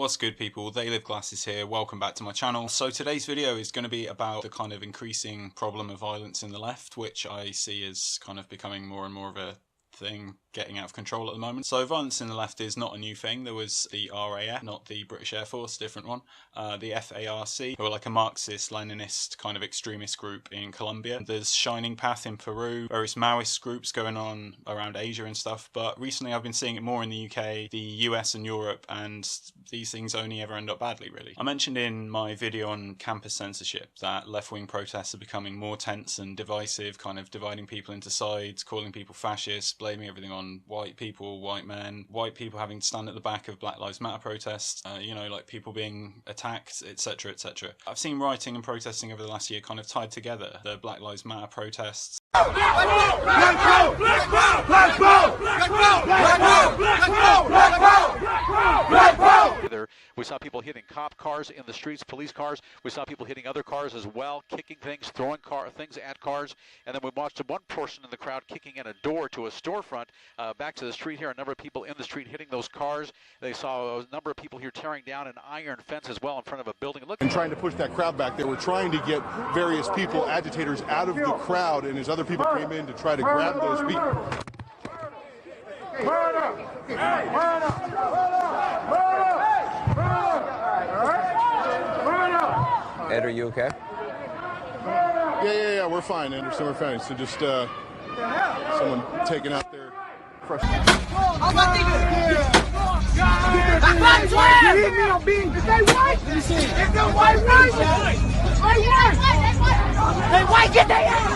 What's good, people? They Live Glasses here. Welcome back to my channel. So today's video is going to be about the kind of increasing problem of violence in the left, which I see as kind of becoming more and more of a thing getting out of control at the moment. So violence in the left is not a new thing. There was the RAF, not the British Air Force, different one. The FARC, who are like a Marxist, Leninist kind of extremist group in Colombia. There's Shining Path in Peru, various Maoist groups going on around Asia and stuff. But recently I've been seeing it more in the UK, the US and Europe, and these things only ever end up badly, really. I mentioned in my video on campus censorship that left-wing protests are becoming more tense and divisive, kind of dividing people into sides, calling people fascists, blaming everything on white people, white men, white people having to stand at the back of Black Lives Matter protests, you know, like people being attacked, etc, etc. I've seen rioting and protesting over the last year kind of tied together. The Black Lives Matter protests. We saw people hitting cop cars in the streets, police cars. We saw people hitting other cars as well, kicking things, throwing things at cars. And then we watched one person in the crowd kicking in a door to a storefront. Back to the street here, a number of people in the street hitting those cars. They saw a number of people here tearing down an iron fence as well in front of a building. And trying to push that crowd back. They were trying to get various people, agitators, out of the crowd, and as other people came in to try to grab those people. Ed, are you okay? Yeah, we're fine, Anderson, we're fine. So just someone taking out their frustration. Is they white? Is they white? They white, get their ass!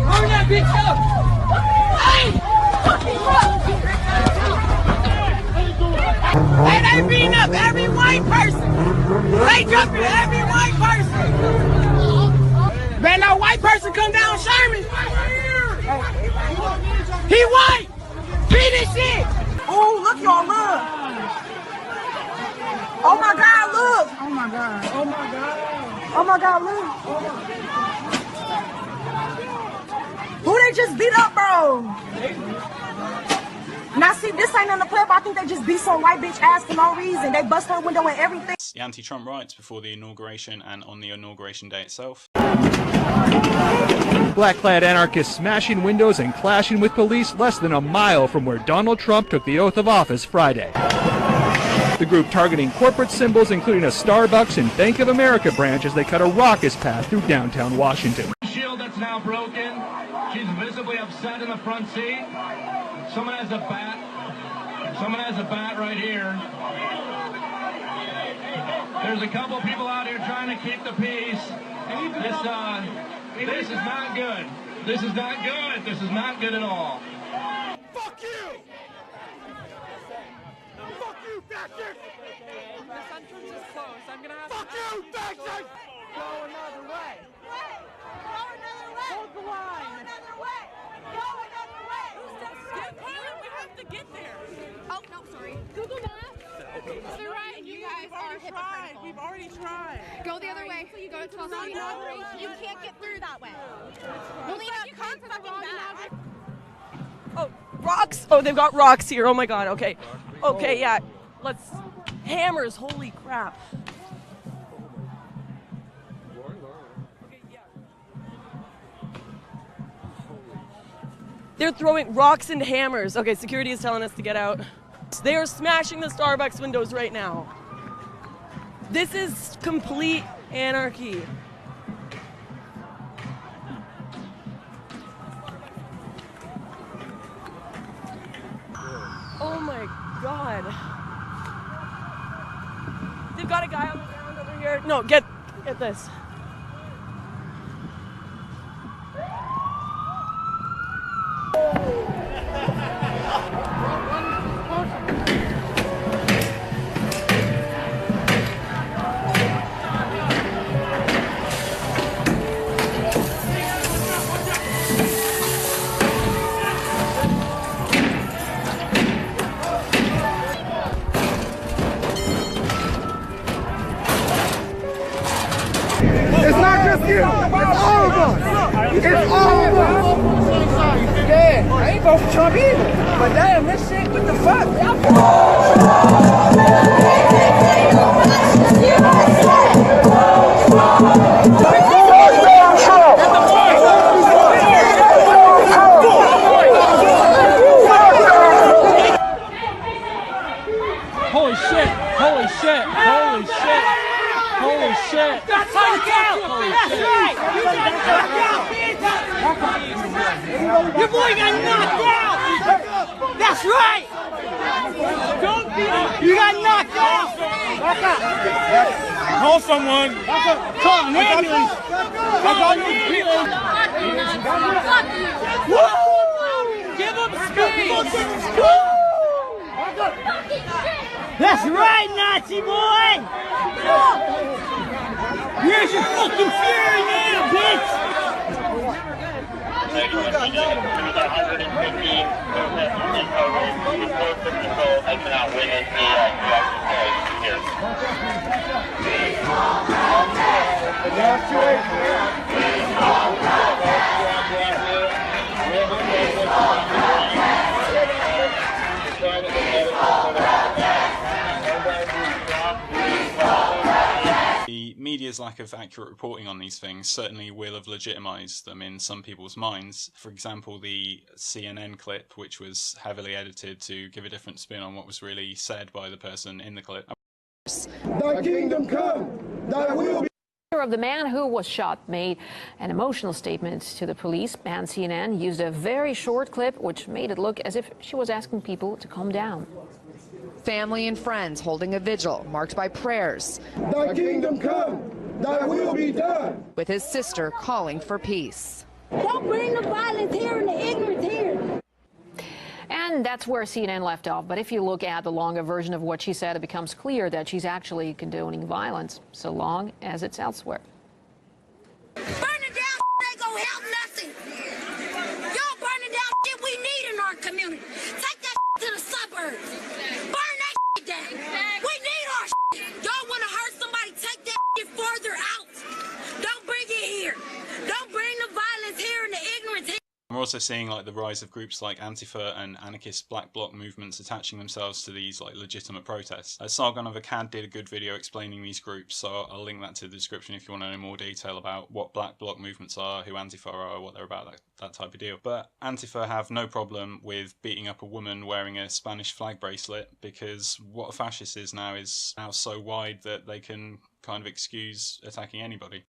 Hurry that bitch up! Hey, they beating up every white person! They jumping every white person! Man, no white person come down Sherman! He white! Beat this shit! Oh, look, y'all, look! Oh my God, look! Oh my God, oh my God. Oh my God, look! Who they just beat up, bro? Now see, this ain't on the play, but I think they just beat some white bitch ass for no reason. They bust her window and everything. The anti-Trump riots before the inauguration and on the inauguration day itself. Black-clad anarchists smashing windows and clashing with police less than a mile from where Donald Trump took the oath of office Friday. The group targeting corporate symbols, including a Starbucks and Bank of America branch, as they cut a raucous path through downtown Washington. Shield that's now broken. She's visibly upset in the front seat. Someone has a bat. Someone has a bat right here. There's a couple people out here trying to keep the peace. This is not good. This is not good. This is not good at all. Fuck you! Fuck you, bastard! This entrance is closed. I'm gonna have Fuck you, bastard! Go another way. Go another way. Hold the line. Go another way. Go another way. We have to get there. Oh, no, sorry. Google Maps. To the right. You guys are hypocritical. We've already tried. Go the other way. So you go to 12 Street. You can't get through that way. Well, you can't fucking back. Oh, rocks. Oh, they've got rocks here. Oh my God. Okay. Okay, yeah. Let's. Hammers. Holy crap. They're throwing rocks and hammers. Okay, security is telling us to get out. They are smashing the Starbucks windows right now. This is complete anarchy. Oh my God. They've got a guy on the ground over here. No, get this. It's not just you. It's all of us. It's all of us. Yeah, I ain't voting for Trump either. But damn, this shit, what the fuck? Holy shit! Holy shit! Holy shit! Holy shit! That's how you count! That's right! You got knocked out, bitch! Your boy got knocked out! That's right! Don't be You got knocked out! Back up! Call someone! Call an ambulance! Call an ambulance! Woo! Give him speed! Woo! That's right, Nazi boy! Here's your fucking fury now, bitch! I cannot witness The media's lack of accurate reporting on these things certainly will have legitimised them in some people's minds. For example, the CNN clip, which was heavily edited to give a different spin on what was really said by the person in the clip. Thy kingdom come, thy will be. Of the man who was shot made an emotional statement to the police, and CNN used a very short clip which made it look as if she was asking people to calm down. Family and friends holding a vigil marked by prayers. Thy kingdom come, thy will be done. With his sister calling for peace. Don't bring the violence here and the ignorance here. And that's where CNN left off. But if you look at the longer version of what she said, it becomes clear that she's actually condoning violence, so long as it's elsewhere. Burning down ain't gonna help nothing. Y'all burning down shit we need in our community. Take that to the suburbs. Burn that down. We need our shit. Y'all wanna hurt somebody, take that shit further out. Don't bring it here. Don't bring the violence here and the ignorance here. We're also seeing like the rise of groups like Antifa and anarchist black bloc movements attaching themselves to these like legitimate protests. Sargon of Akkad did a good video explaining these groups, so I'll link that to the description if you want to know more detail about what black bloc movements are, who Antifa are, what they're about, that type of deal. But Antifa have no problem with beating up a woman wearing a Spanish flag bracelet, because what a fascist is now so wide that they can kind of excuse attacking anybody.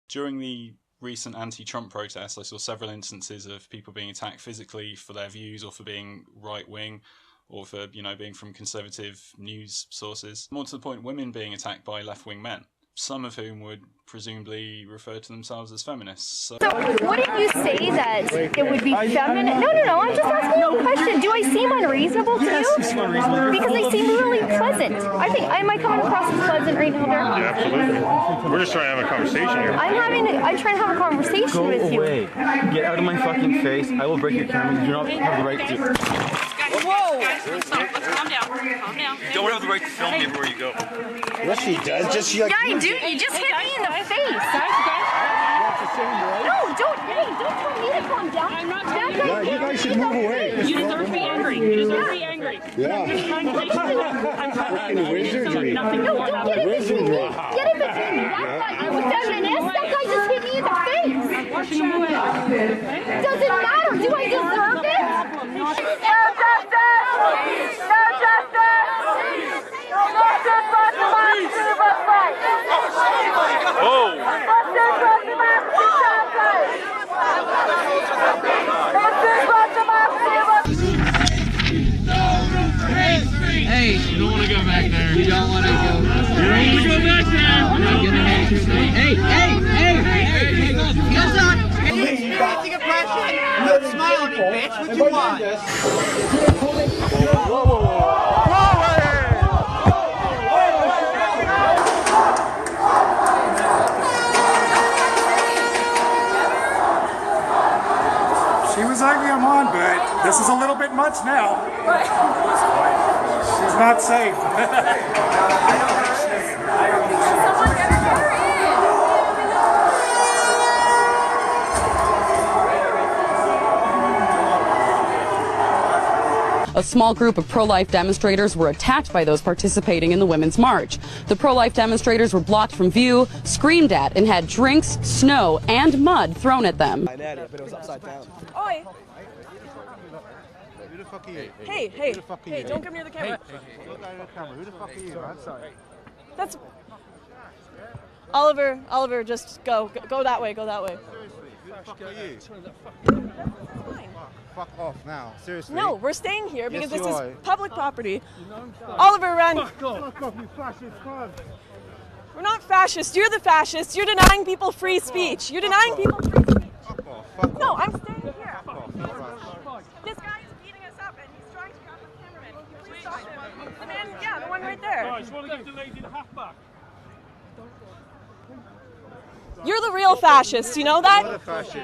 During the recent anti-Trump protests, I saw several instances of people being attacked physically for their views or for being right-wing or for, being from conservative news sources. More to the point, women being attacked by left-wing men, some of whom would presumably refer to themselves as feminists. So wouldn't you say that it would be feminine? No, I'm just asking you a question. Do I seem unreasonable to you? Because I seem really pleasant. Am I coming across as pleasant right now, Dirk? Yeah, absolutely. We're just trying to have a conversation here. I'm trying to have a conversation with you. Go away. Get out of my fucking face. I will break your camera. You do not have the right to... Whoa! Guys, let's calm down. Calm down. You don't have the right to film me everywhere you go. Yes, she does. Just Yeah, I do. You just hit me in the face. No, don't tell me to calm down. I'm not telling you. Yeah, you guys should move away. You deserve to be angry. You deserve to be angry. Yeah. Freaking wizardry. No, don't get it between me. Get it between me. I'm a feminist. That guy just hit me in the face. Doesn't matter. Do I deserve it? No justice. No justice. No justice for democracy but fight. Whoa! Justice for democracy but fight. Justice for democracy but fight. Hey, you don't want to go back there. You don't want to go. You don't want to go back there. Hey, hands up. Are you experiencing oppression? Quit smiling, bitch. What you want? She was anxiety I'm on, but this is a little bit much now. She's not safe. A small group of pro-life demonstrators were attacked by those participating in the Women's March. The pro-life demonstrators were blocked from view, screamed at, and had drinks, snow, and mud thrown at them. But it was upside down. Oi! Who the fuck are you? Hey, Who the fuck are you? don't come near the camera. Look at the camera. Who the fuck are you, man? Sorry. That's... Oliver, just go that way, go that way. Seriously, who the fuck are you? Fine. Fuck off now. Seriously. No, we're staying here because Yes, this you is are. public property. Oliver, run. Fuck off, you fascist cunt. We're not fascists. You're the fascists. You're denying people free speech. You're denying people free speech. Fuck off. Fuck No, off. I'm staying here. Fuck off. This guy is beating us up and he's trying to grab the cameraman. Can you please stop him? The man, yeah, the one right there. Guys, want to give the lady the half back? You're the real fascist, you know that?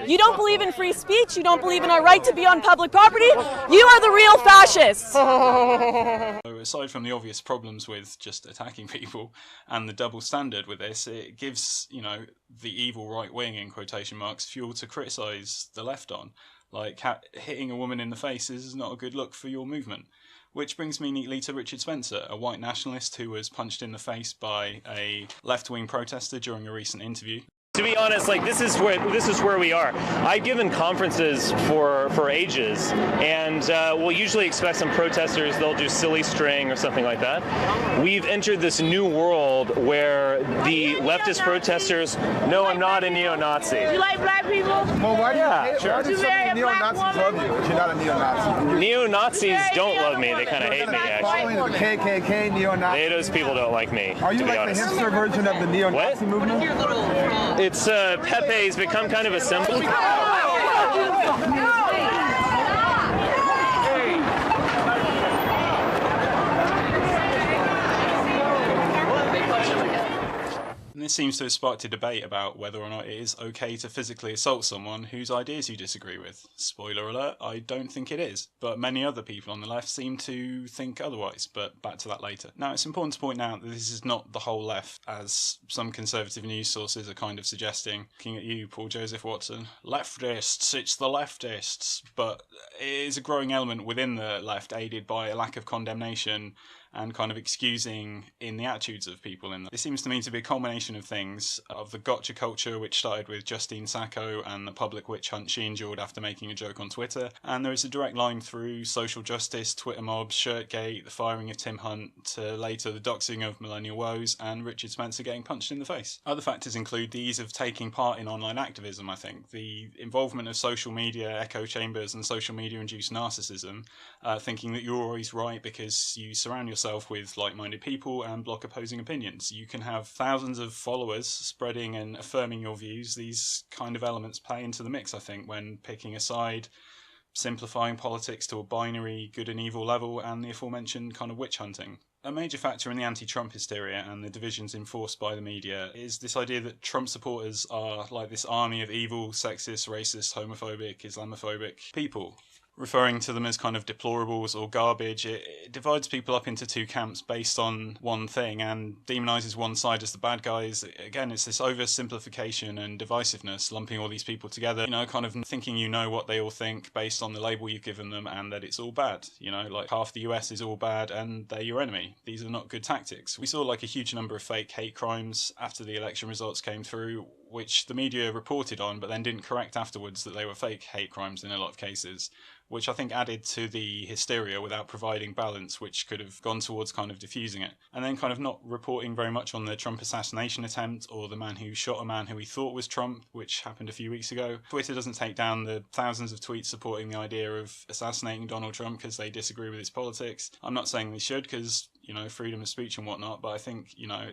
You don't believe in free speech, you don't believe in our right to be on public property, you are the real fascists! So aside from the obvious problems with just attacking people and the double standard with this, it gives, you know, the evil right wing, in quotation marks, fuel to criticise the left on. Like, hitting a woman in the face is not a good look for your movement. Which brings me neatly to Richard Spencer, a white nationalist who was punched in the face by a left-wing protester during a recent interview. To be honest, like this is where we are. I've given conferences for ages, and we'll usually expect some protesters, they'll do silly string or something like that. We've entered this new world where the leftist protesters, no, I'm not a neo-Nazi. You like black people? Well, why do Yeah, you sure. why do so many neo-Nazis love you if you're not a neo-Nazi? Neo-Nazis don't love me, they kind of hate me, Following actually. the KKK, neo-Nazi. Those people don't like me, Are you to be like honest. the hipster version of the neo-Nazi movement? It's Pepe's become kind of a symbol. And this seems to have sparked a debate about whether or not it is okay to physically assault someone whose ideas you disagree with. Spoiler alert, I don't think it is, but many other people on the left seem to think otherwise, but back to that later. Now, it's important to point out that this is not the whole left, as some conservative news sources are kind of suggesting. Looking at you, Paul Joseph Watson. Leftists, it's the leftists, but it is a growing element within the left, aided by a lack of condemnation and kind of excusing in the attitudes of people in there. It seems to me to be a culmination of things, of the gotcha culture, which started with Justine Sacco and the public witch hunt she endured after making a joke on Twitter, and there is a direct line through social justice, Twitter mobs, Shirtgate, the firing of Tim Hunt, to later the doxing of millennial woes, and Richard Spencer getting punched in the face. Other factors include the ease of taking part in online activism, I think, the involvement of social media, echo chambers, and social media-induced narcissism, thinking that you're always right because you surround yourself with like-minded people and block opposing opinions. You can have thousands of followers spreading and affirming your views. These kind of elements play into the mix, I think, when picking a side, simplifying politics to a binary good and evil level, and the aforementioned kind of witch hunting. A major factor in the anti-Trump hysteria and the divisions enforced by the media is this idea that Trump supporters are like this army of evil, sexist, racist, homophobic, Islamophobic people. Referring to them as kind of deplorables or garbage, it divides people up into two camps based on one thing and demonises one side as the bad guys. Again, it's this oversimplification and divisiveness, lumping all these people together, you know, kind of thinking you know what they all think based on the label you've given them and that it's all bad. You know, like half the US is all bad and they're your enemy. These are not good tactics. We saw like a huge number of fake hate crimes after the election results came through, which the media reported on but then didn't correct afterwards that they were fake hate crimes in a lot of cases, which I think added to the hysteria without providing balance, which could have gone towards kind of diffusing it. And then kind of not reporting very much on the Trump assassination attempt or the man who shot a man who he thought was Trump, which happened a few weeks ago. Twitter doesn't take down the thousands of tweets supporting the idea of assassinating Donald Trump because they disagree with his politics. I'm not saying they should because, you know, freedom of speech and whatnot, but I think, you know,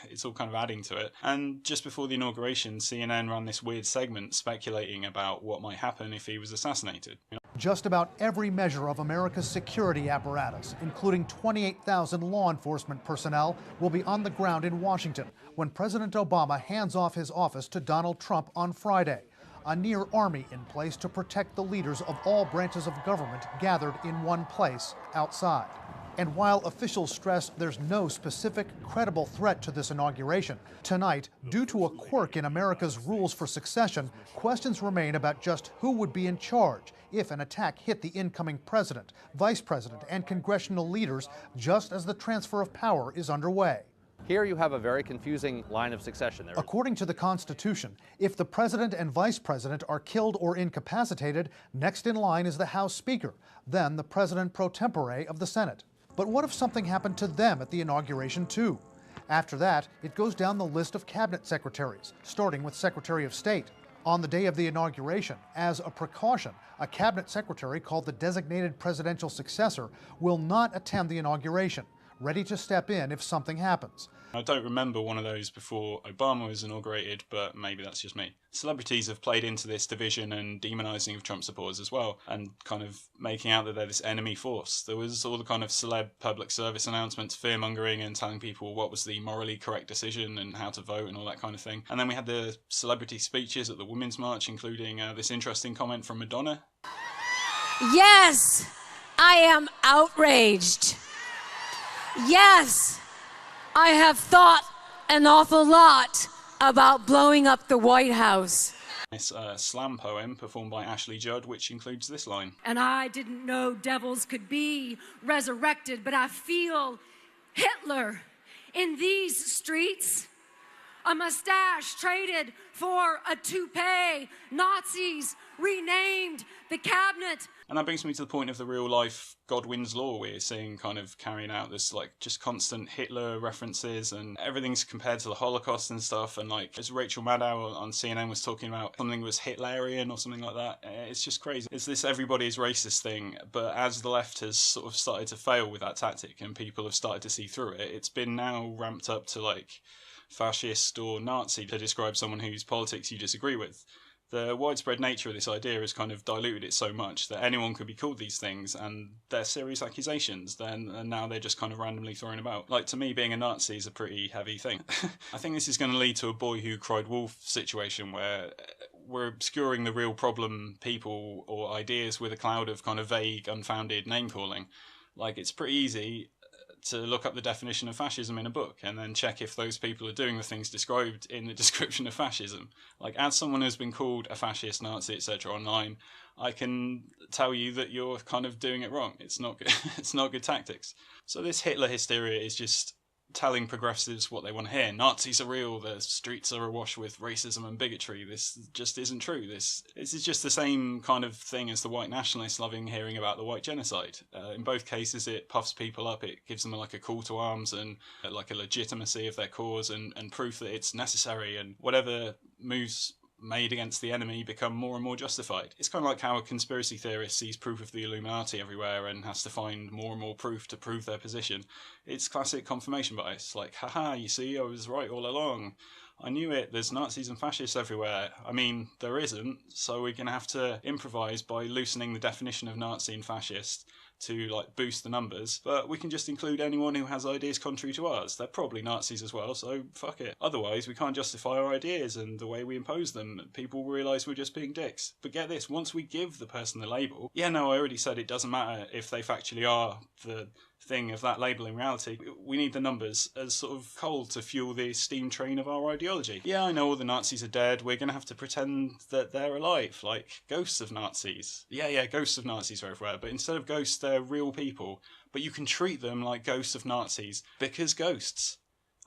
it's all kind of adding to it. And just before the inauguration, CNN ran this weird segment speculating about what might happen if he was assassinated. You know? Just about every measure of America's security apparatus, including 28,000 law enforcement personnel, will be on the ground in Washington when President Obama hands off his office to Donald Trump on Friday. a near army in place to protect the leaders of all branches of government gathered in one place outside. And while officials stress there's no specific, credible threat to this inauguration, tonight, due to a quirk in America's rules for succession, questions remain about just who would be in charge if an attack hit the incoming president, vice president, and congressional leaders just as the transfer of power is underway. Here you have a very confusing line of succession. According to the Constitution, if the president and vice president are killed or incapacitated, next in line is the House Speaker, then the president pro tempore of the Senate. But what if something happened to them at the inauguration too? After that, it goes down the list of cabinet secretaries, starting with Secretary of State. On the day of the inauguration, as a precaution, a cabinet secretary called the designated presidential successor will not attend the inauguration, ready to step in if something happens. I don't remember one of those before Obama was inaugurated, but maybe that's just me. Celebrities have played into this division and demonising of Trump supporters as well, and kind of making out that they're this enemy force. There was all the kind of celeb public service announcements, fear-mongering and telling people what was the morally correct decision and how to vote and all that kind of thing. And then we had the celebrity speeches at the Women's March, including this interesting comment from Madonna. Yes, I am outraged. Yes, I have thought an awful lot about blowing up the White House. This slam poem performed by Ashley Judd, which includes this line. And I didn't know devils could be resurrected, but I feel Hitler in these streets. A mustache traded for a toupee. Nazis renamed the cabinet. And that brings me to the point of the real life Godwin's Law we're seeing kind of carrying out this like just constant Hitler references and everything's compared to the Holocaust and stuff. And like as Rachel Maddow on CNN was talking about something was Hitlerian or something like that. It's just crazy. It's this everybody's racist thing. But as the left has sort of started to fail with that tactic and people have started to see through it, it's been now ramped up to like fascist or Nazi to describe someone whose politics you disagree with. The widespread nature of this idea has kind of diluted it so much that anyone could be called these things and they're serious accusations, and now they're just kind of randomly thrown about. Like, to me, being a Nazi is a pretty heavy thing. I think this is going to lead to a boy who cried wolf situation where we're obscuring the real problem people or ideas with a cloud of kind of vague, unfounded name-calling. Like, it's pretty easy to look up the definition of fascism in a book and then check if those people are doing the things described in the description of fascism. Like, as someone who's been called a fascist, Nazi, etc. online, I can tell you that you're kind of doing it wrong. It's not good. It's not good tactics. So this Hitler hysteria is just telling progressives what they want to hear. Nazis are real, the streets are awash with racism and bigotry. This just isn't true. This is just the same kind of thing as the white nationalists loving hearing about the white genocide. In both cases, it puffs people up, it gives them like a call to arms and like a legitimacy of their cause and proof that it's necessary, and whatever moves made against the enemy become more and more justified. It's kind of like how a conspiracy theorist sees proof of the Illuminati everywhere and has to find more and more proof to prove their position. It's classic confirmation bias. Like, haha, you see, I was right all along. I knew it, there's Nazis and fascists everywhere. I mean, there isn't, so we're going to have to improvise by loosening the definition of Nazi and fascist to like boost the numbers, but we can just include anyone who has ideas contrary to ours. They're probably Nazis as well, so fuck it. Otherwise, we can't justify our ideas and the way we impose them. People will realise we're just being dicks. But get this, once we give the person the label, yeah, no, I already said it doesn't matter if they factually are the thing of that label in reality. We need the numbers as sort of coal to fuel the steam train of our ideology. Yeah, I know all the Nazis are dead. We're going to have to pretend that they're alive, like ghosts of Nazis. Yeah, ghosts of Nazis are everywhere, but instead of ghosts, they're real people. But you can treat them like ghosts of Nazis because ghosts.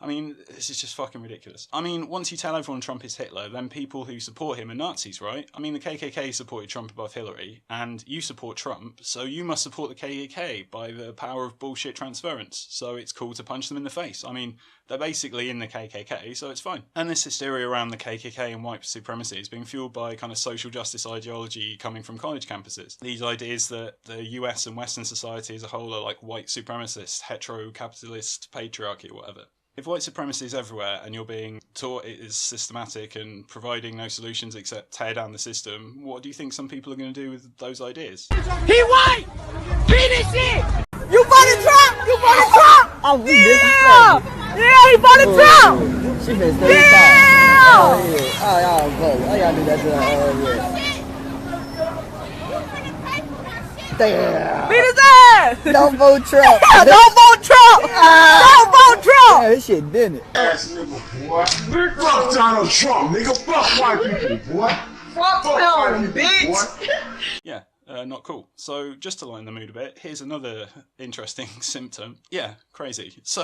I mean, this is just fucking ridiculous. I mean, once you tell everyone Trump is Hitler, then people who support him are Nazis, right? I mean, the KKK supported Trump above Hillary, and you support Trump, so you must support the KKK by the power of bullshit transference. So it's cool to punch them in the face. I mean, they're basically in the KKK, so it's fine. And this hysteria around the KKK and white supremacy is being fueled by kind of social justice ideology coming from college campuses. These ideas that the US and Western society as a whole are like white supremacist, hetero-capitalist patriarchy or whatever. If white supremacy is everywhere and you're being taught it is systematic and providing no solutions except tear down the system, what do you think some people are going to do with those ideas? He white! Beat his shit! You voted Trump! You voted Trump! Oh, yeah! Yeah, he voted Trump! She been yeah! Y'all vote. I gotta do that to Damn. Beat his ass! Don't vote Trump. Don't vote Trump! Don't vote Trump! Yeah, this shit did it. Ass nigga, boy. Fuck Donald Trump, nigga. Fuck white people, boy. Fuck them, bitch. Yeah. Not cool. So just to lighten the mood a bit, here's another interesting symptom. Yeah, crazy. So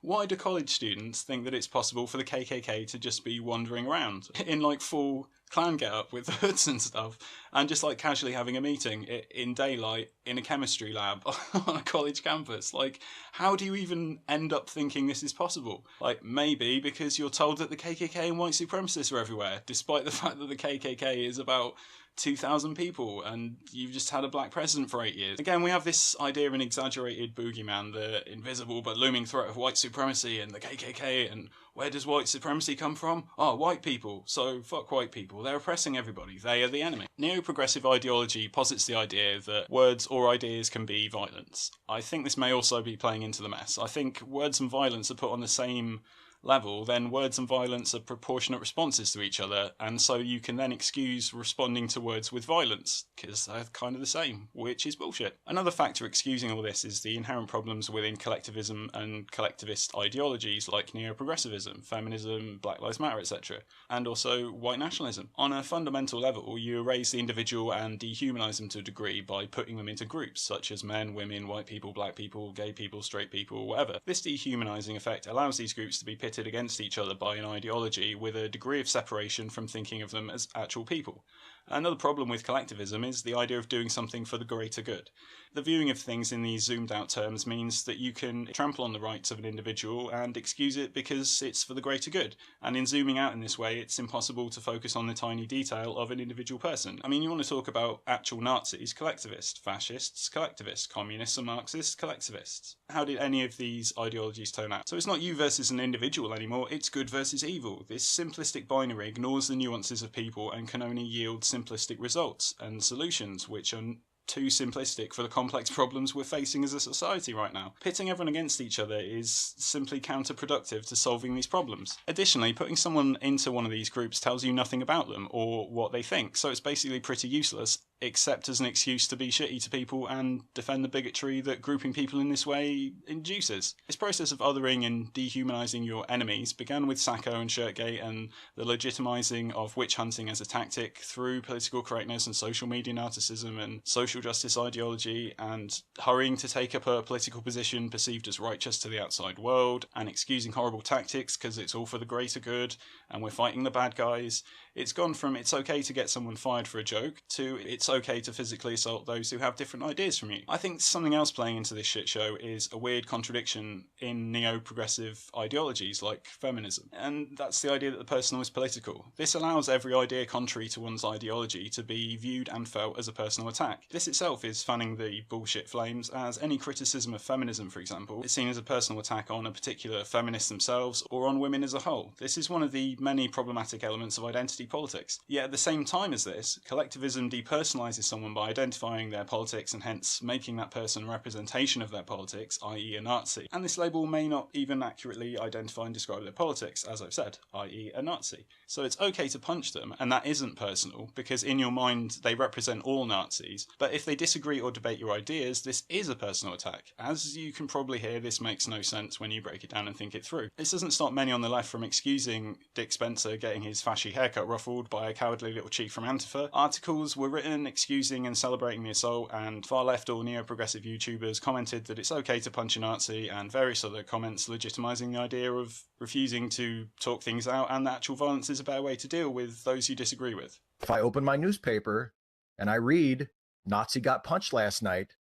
why do college students think that it's possible for the KKK to just be wandering around in like full clan get-up with hoods and stuff, and just like casually having a meeting in daylight in a chemistry lab on a college campus? Like, how do you even end up thinking this is possible? Like, maybe because you're told that the KKK and white supremacists are everywhere, despite the fact that the KKK is about 2,000 people and you've just had a black president for 8 years. Again, we have this idea of an exaggerated boogeyman, the invisible but looming threat of white supremacy and the KKK. And where does white supremacy come from? Oh, white people. So fuck white people. They're oppressing everybody. They are the enemy. Neo-progressive ideology posits the idea that words or ideas can be violence. I think this may also be playing into the mess. I think words and violence are put on the same level, then words and violence are proportionate responses to each other, and so you can then excuse responding to words with violence, because they're kind of the same, which is bullshit. Another factor excusing all this is the inherent problems within collectivism and collectivist ideologies like neo-progressivism, feminism, Black Lives Matter, etc., and also white nationalism. On a fundamental level, you erase the individual and dehumanize them to a degree by putting them into groups, such as men, women, white people, black people, gay people, straight people, whatever. This dehumanizing effect allows these groups to be pitted against each other by an ideology with a degree of separation from thinking of them as actual people. Another problem with collectivism is the idea of doing something for the greater good. The viewing of things in these zoomed out terms means that you can trample on the rights of an individual and excuse it because it's for the greater good. And in zooming out in this way, it's impossible to focus on the tiny detail of an individual person. I mean, you want to talk about actual Nazis, collectivists, fascists, collectivists, communists and Marxists, collectivists. How did any of these ideologies turn out? So it's not you versus an individual anymore, it's good versus evil. This simplistic binary ignores the nuances of people and can only yield simplistic results and solutions which are too simplistic for the complex problems we're facing as a society right now. Pitting everyone against each other is simply counterproductive to solving these problems. Additionally, putting someone into one of these groups tells you nothing about them or what they think, so it's basically pretty useless, except as an excuse to be shitty to people and defend the bigotry that grouping people in this way induces. This process of othering and dehumanising your enemies began with Sacco and Shirtgate and the legitimising of witch hunting as a tactic through political correctness and social media narcissism and social justice ideology, and hurrying to take up a political position perceived as righteous to the outside world, and excusing horrible tactics because it's all for the greater good and we're fighting the bad guys. It's gone from it's okay to get someone fired for a joke to it's okay to physically assault those who have different ideas from you. I think something else playing into this shit show is a weird contradiction in neo-progressive ideologies like feminism, and that's the idea that the personal is political. This allows every idea contrary to one's ideology to be viewed and felt as a personal attack. This itself is fanning the bullshit flames, as any criticism of feminism, for example, is seen as a personal attack on a particular feminist themselves or on women as a whole. This is one of the many problematic elements of identity politics. Yet at the same time as this, collectivism depersonalises someone by identifying their politics and hence making that person a representation of their politics, i.e. a Nazi. And this label may not even accurately identify and describe their politics, as I've said, i.e. a Nazi. So it's okay to punch them, and that isn't personal, because in your mind they represent all Nazis, but if they disagree or debate your ideas, this is a personal attack. As you can probably hear, this makes no sense when you break it down and think it through. This doesn't stop many on the left from excusing Dick Spencer getting his fashy haircut ruffled by a cowardly little cheat from Antifa. Articles were written excusing and celebrating the assault, and far left or neo-progressive YouTubers commented that it's okay to punch a Nazi, and various other comments legitimising the idea of refusing to talk things out and that actual violence is a better way to deal with those you disagree with. If I open my newspaper and I read Nazi got punched last night,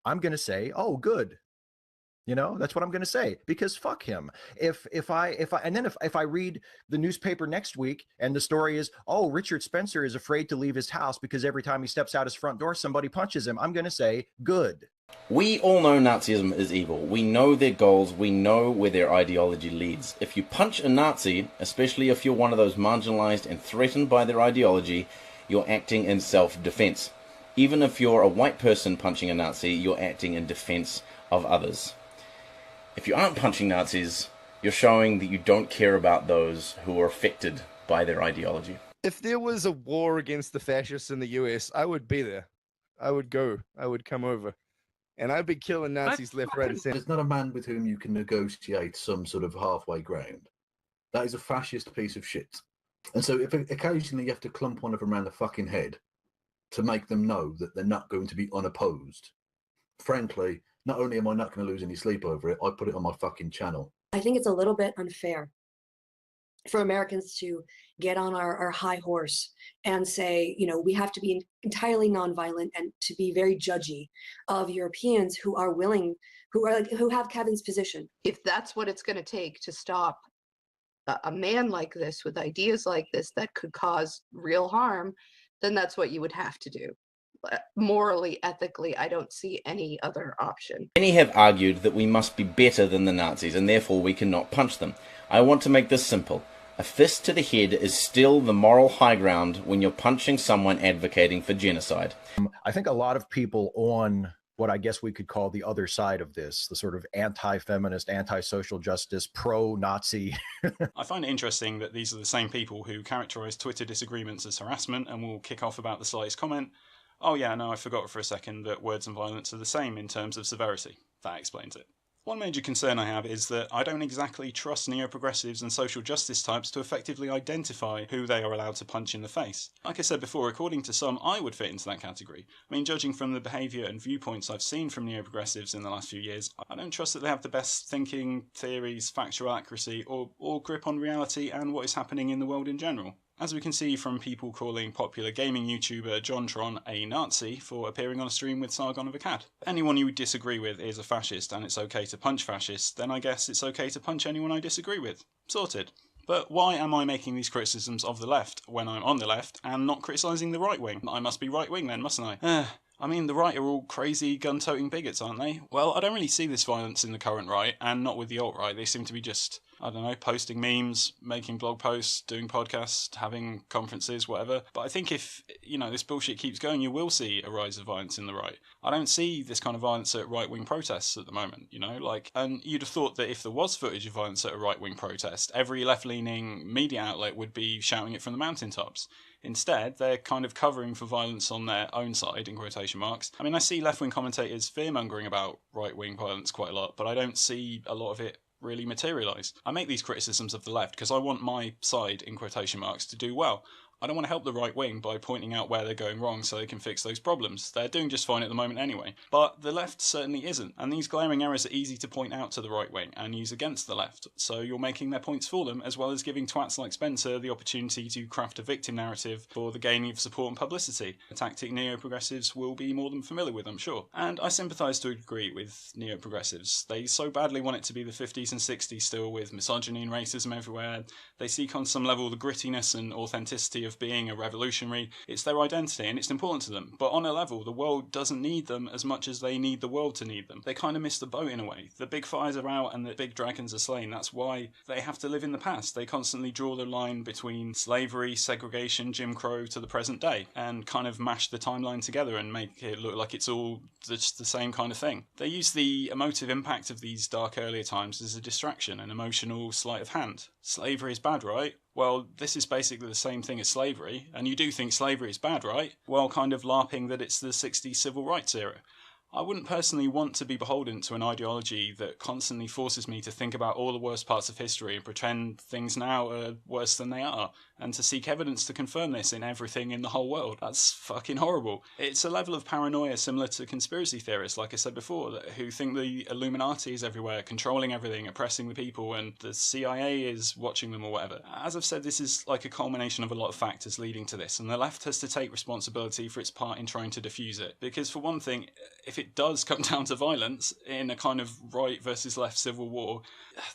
I'm going to say, oh, good. You know, that's what I'm going to say, because fuck him. If I read the newspaper next week and the story is, oh, Richard Spencer is afraid to leave his house because every time he steps out his front door, somebody punches him, I'm going to say, good. We all know Nazism is evil. We know their goals. We know where their ideology leads. If you punch a Nazi, especially if you're one of those marginalized and threatened by their ideology, you're acting in self-defense. Even if you're a white person punching a Nazi, you're acting in defense of others. If you aren't punching Nazis, You're showing that you don't care about those who are affected by their ideology. If there was a war against the fascists in the US, I would be there. I would go. I would come over. And I'd be killing Nazis left, right, and center. There's not a man with whom you can negotiate some sort of halfway ground. That is a fascist piece of shit. And so if occasionally you have to clump one of them around the fucking head to make them know that they're not going to be unopposed, frankly, not only am I not going to lose any sleep over it, I put it on my fucking channel. I think it's a little bit unfair for Americans to get on our high horse and say, you know, we have to be entirely nonviolent and to be very judgy of Europeans who are willing, who have Kevin's position. If that's what it's going to take to stop a man like this with ideas like this that could cause real harm, then that's what you would have to do. Morally, ethically, I don't see any other option. Many have argued that we must be better than the Nazis and therefore we cannot punch them. I want to make this simple. A fist to the head is still the moral high ground when you're punching someone advocating for genocide. I think a lot of people on what I guess we could call the other side of this, the sort of anti-feminist, anti-social justice, pro-Nazi. I find it interesting that these are the same people who characterise Twitter disagreements as harassment and will kick off about the slightest comment. Oh yeah, no, I forgot for a second that words and violence are the same in terms of severity. That explains it. One major concern I have is that I don't exactly trust neo-progressives and social justice types to effectively identify who they are allowed to punch in the face. Like I said before, according to some, I would fit into that category. I mean, judging from the behaviour and viewpoints I've seen from neo-progressives in the last few years, I don't trust that they have the best thinking, theories, factual accuracy, or grip on reality and what is happening in the world in general. As we can see from people calling popular gaming YouTuber JonTron a Nazi for appearing on a stream with Sargon of Akkad. If anyone you disagree with is a fascist and it's okay to punch fascists, then I guess it's okay to punch anyone I disagree with. Sorted. But why am I making these criticisms of the left when I'm on the left and not criticising the right wing? I must be right wing then, mustn't I? I mean, the right are all crazy gun-toting bigots, aren't they? Well, I don't really see this violence in the current right, and not with the alt-right. They seem to be just, I don't know, posting memes, making blog posts, doing podcasts, having conferences, whatever. But I think if, you know, this bullshit keeps going, you will see a rise of violence in the right. I don't see this kind of violence at right-wing protests at the moment, you know, like, and you'd have thought that if there was footage of violence at a right-wing protest, every left-leaning media outlet would be shouting it from the mountaintops. Instead, they're kind of covering for violence on their own side, in quotation marks. I mean, I see left-wing commentators fear-mongering about right-wing violence quite a lot, but I don't see a lot of it really materialise. I make these criticisms of the left because I want my side, in quotation marks, to do well. I don't want to help the right wing by pointing out where they're going wrong so they can fix those problems. They're doing just fine at the moment anyway. But the left certainly isn't, and these glaring errors are easy to point out to the right wing and use against the left, so you're making their points for them, as well as giving twats like Spencer the opportunity to craft a victim narrative for the gaining of support and publicity, a tactic neo-progressives will be more than familiar with, I'm sure. And I sympathise to a degree with neo-progressives. They so badly want it to be the 50s and 60s still, with misogyny and racism everywhere. They seek on some level the grittiness and authenticity of being a revolutionary. It's their identity and it's important to them, but on a level the world doesn't need them as much as they need the world to need them. They kind of miss the boat in a way. The big fires are out and the big dragons are slain. That's why they have to live in the past. They constantly draw the line between slavery, segregation, Jim Crow to the present day and kind of mash the timeline together and make it look like it's all just the same kind of thing. They use the emotive impact of these dark earlier times as a distraction, an emotional sleight of hand. Slavery is bad, right? Well, this is basically the same thing as slavery, and you do think slavery is bad, right? Well, kind of LARPing that it's the 60s civil rights era. I wouldn't personally want to be beholden to an ideology that constantly forces me to think about all the worst parts of history and pretend things now are worse than they are, and to seek evidence to confirm this in everything in the whole world. That's fucking horrible. It's a level of paranoia similar to conspiracy theorists, like I said before, who think the Illuminati is everywhere, controlling everything, oppressing the people, and the CIA is watching them or whatever. As I've said, this is like a culmination of a lot of factors leading to this, and the left has to take responsibility for its part in trying to diffuse it. Because for one thing, if it does come down to violence in a kind of right versus left civil war,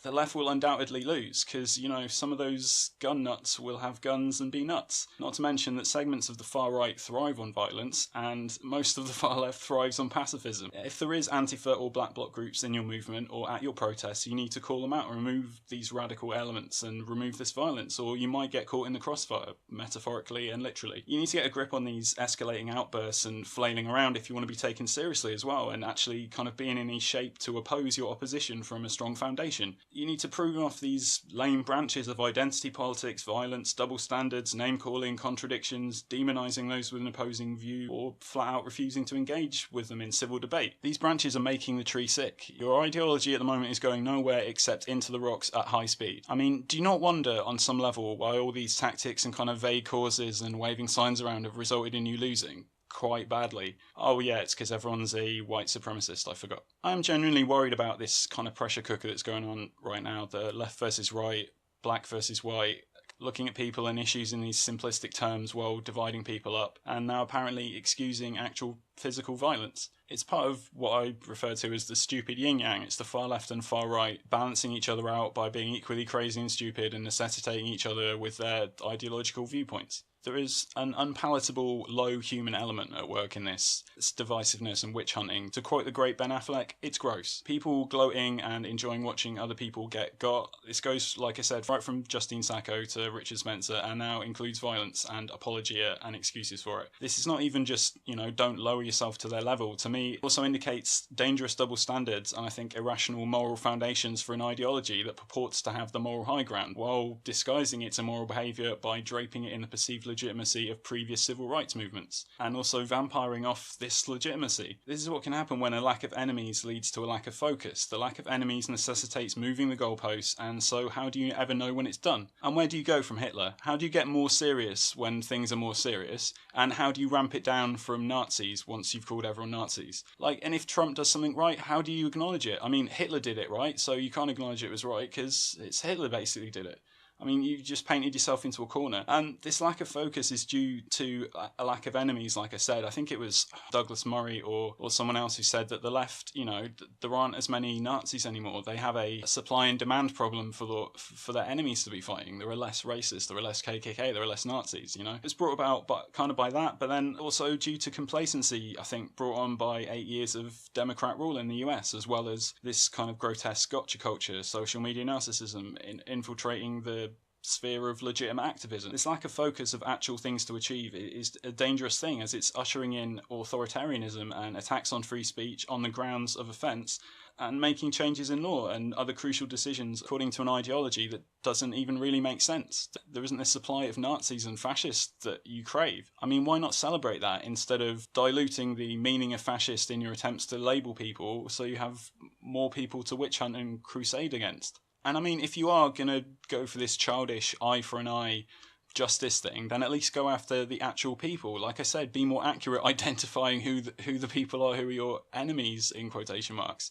the left will undoubtedly lose, because, you know, some of those gun nuts will have have guns and be nuts. Not to mention that segments of the far right thrive on violence, and most of the far left thrives on pacifism. If there is Antifa or Black Bloc groups in your movement or at your protests, you need to call them out and remove these radical elements and remove this violence, or you might get caught in the crossfire, metaphorically and literally. You need to get a grip on these escalating outbursts and flailing around if you want to be taken seriously as well, and actually kind of being in any shape to oppose your opposition from a strong foundation. You need to prune off these lame branches of identity politics, violence, double standards, name-calling, contradictions, demonising those with an opposing view, or flat out refusing to engage with them in civil debate. These branches are making the tree sick. Your ideology at the moment is going nowhere except into the rocks at high speed. I mean, do you not wonder on some level why all these tactics and kind of vague causes and waving signs around have resulted in you losing? Quite badly. Oh yeah, it's because everyone's a white supremacist, I forgot. I'm genuinely worried about this kind of pressure cooker that's going on right now, the left versus right, black versus white, looking at people and issues in these simplistic terms while dividing people up, and now apparently excusing actual physical violence. It's part of what I refer to as the stupid yin-yang. It's the far left and far right balancing each other out by being equally crazy and stupid and necessitating each other with their ideological viewpoints. There is an unpalatable low human element at work in this. It's divisiveness and witch hunting. To quote the great Ben Affleck, it's gross. People gloating and enjoying watching other people get got. This goes, like I said, right from Justine Sacco to Richard Spencer, and now includes violence and apologia and excuses for it. This is not even just, don't lower yourself to their level. To me, it also indicates dangerous double standards and I think irrational moral foundations for an ideology that purports to have the moral high ground, while disguising its immoral behaviour by draping it in the perceived legitimacy of previous civil rights movements, and also vampiring off this legitimacy. This is what can happen when a lack of enemies leads to a lack of focus. The lack of enemies necessitates moving the goalposts, and so how do you ever know when it's done? And where do you go from Hitler? How do you get more serious when things are more serious? And how do you ramp it down from Nazis once you've called everyone Nazis? And if Trump does something right, how do you acknowledge it? I mean, Hitler did it right, so you can't acknowledge it was right because it's Hitler basically did it. I mean, you just painted yourself into a corner. And this lack of focus is due to a lack of enemies, like I said. I think it was Douglas Murray or someone else who said that the left, there aren't as many Nazis anymore. They have a supply and demand problem for their enemies to be fighting. There are less racists, there are less KKK, there are less Nazis, It's brought about by that, but then also due to complacency, I think, brought on by 8 years of Democrat rule in the US, as well as this kind of grotesque gotcha culture, social media narcissism, infiltrating the sphere of legitimate activism. This lack of focus of actual things to achieve is a dangerous thing, as it's ushering in authoritarianism and attacks on free speech on the grounds of offence, and making changes in law and other crucial decisions according to an ideology that doesn't even really make sense. There isn't this supply of Nazis and fascists that you crave. I mean, why not celebrate that instead of diluting the meaning of fascist in your attempts to label people so you have more people to witch hunt and crusade against? And I mean, if you are going to go for this childish eye for an eye justice thing, then at least go after the actual people. Like I said, be more accurate identifying who the people are who are your enemies, in quotation marks.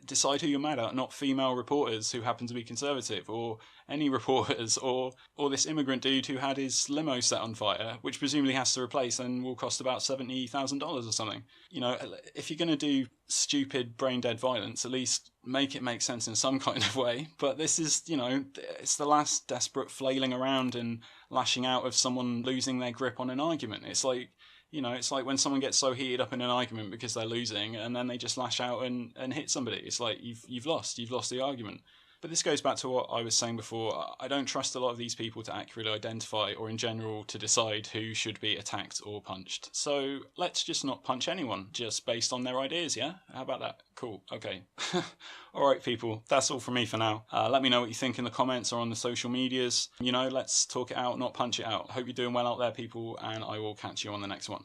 Decide who you're mad at, not female reporters who happen to be conservative, or any reporters, or this immigrant dude who had his limo set on fire, which presumably has to replace and will cost about $70,000 or something. If you're going to do stupid, brain-dead violence, at least make it make sense in some kind of way. But this is, it's the last desperate flailing around and lashing out of someone losing their grip on an argument. It's like, it's like when someone gets so heated up in an argument because they're losing, and then they just lash out and hit somebody. It's like, you've lost the argument. But this goes back to what I was saying before. I don't trust a lot of these people to accurately identify, or in general to decide who should be attacked or punched. So let's just not punch anyone, just based on their ideas, yeah? How about that? Cool, okay. Alright people, that's all from me for now. Let me know what you think in the comments or on the social medias. Let's talk it out, not punch it out. Hope you're doing well out there, people, and I will catch you on the next one.